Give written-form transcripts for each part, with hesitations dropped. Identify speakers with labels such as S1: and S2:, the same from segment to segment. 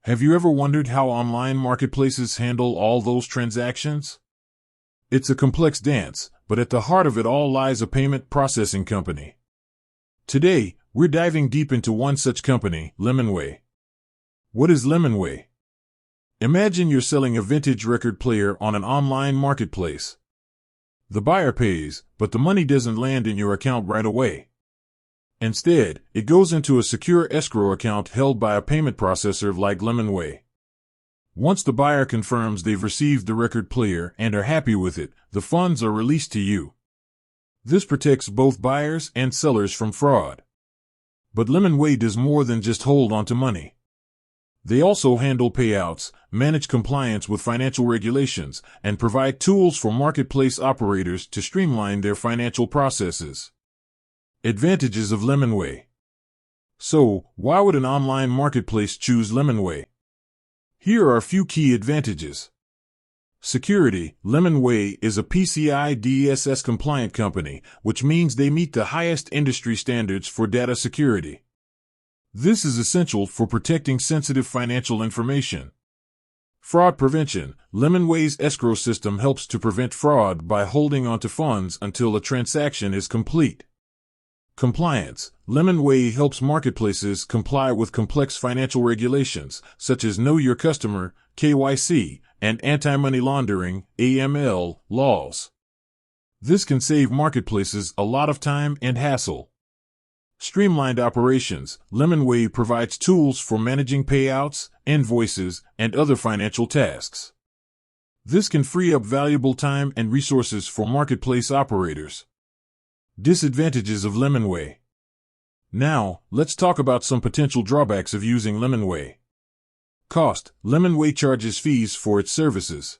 S1: Have you ever wondered how online marketplaces handle all those transactions? It's a complex dance, but at the heart of it all lies a payment processing company. Today, we're diving deep into one such company, lemonway. What is lemonway? Imagine you're selling a vintage record player on an online marketplace. The buyer pays, but the money doesn't land in your account right away. Instead, it goes into a secure escrow account held by a payment processor like lemonway. Once the buyer confirms they've received the record player and are happy with it, the funds are released to you. This protects both buyers and sellers from fraud. But lemonway does more than just hold onto money. They also handle payouts, manage compliance with financial regulations, and provide tools for marketplace operators to streamline their financial processes. Advantages of lemonway. So, why would an online marketplace choose lemonway? Here are a few key advantages. Security. Lemonway is a PCI DSS compliant company, which means they meet the highest industry standards for data security. This is essential for protecting sensitive financial information. Fraud prevention. Lemonway's escrow system helps to prevent fraud by holding onto funds until a transaction is complete. Compliance. Lemonway helps marketplaces comply with complex financial regulations, such as Know Your Customer, KYC, and anti-money laundering, AML, laws. This can save marketplaces a lot of time and hassle. Streamlined operations. Lemonway provides tools for managing payouts, invoices, and other financial tasks. This can free up valuable time and resources for marketplace operators. Disadvantages of lemonway. Now, let's talk about some potential drawbacks of using lemonway. Cost. Lemonway charges fees for its services.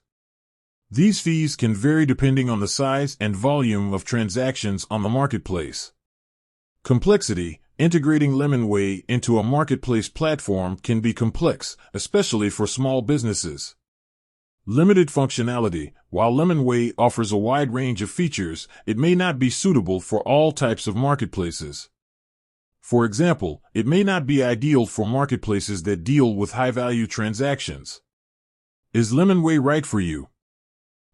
S1: These fees can vary depending on the size and volume of transactions on the marketplace. Complexity. Integrating lemonway into a marketplace platform can be complex, especially for small businesses. Limited functionality. While lemonway offers a wide range of features, it may not be suitable for all types of marketplaces. For example, it may not be ideal for marketplaces that deal with high-value transactions. Is lemonway right for you?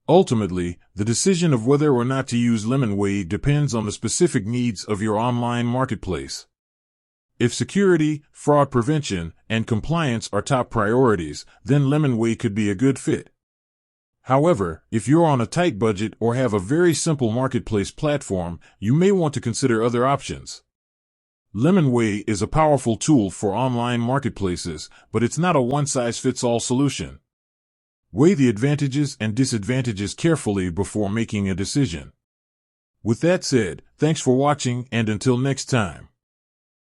S1: Ultimately, the decision of whether or not to use lemonway depends on the specific needs of your online marketplace. If security, fraud prevention, and compliance are top priorities, then lemonway could be a good fit. However, if you're on a tight budget or have a very simple marketplace platform, you may want to consider other options. Lemonway is a powerful tool for online marketplaces, but it's not a one-size-fits-all solution. Weigh the advantages and disadvantages carefully before making a decision. With that said, thanks for watching, and until next time.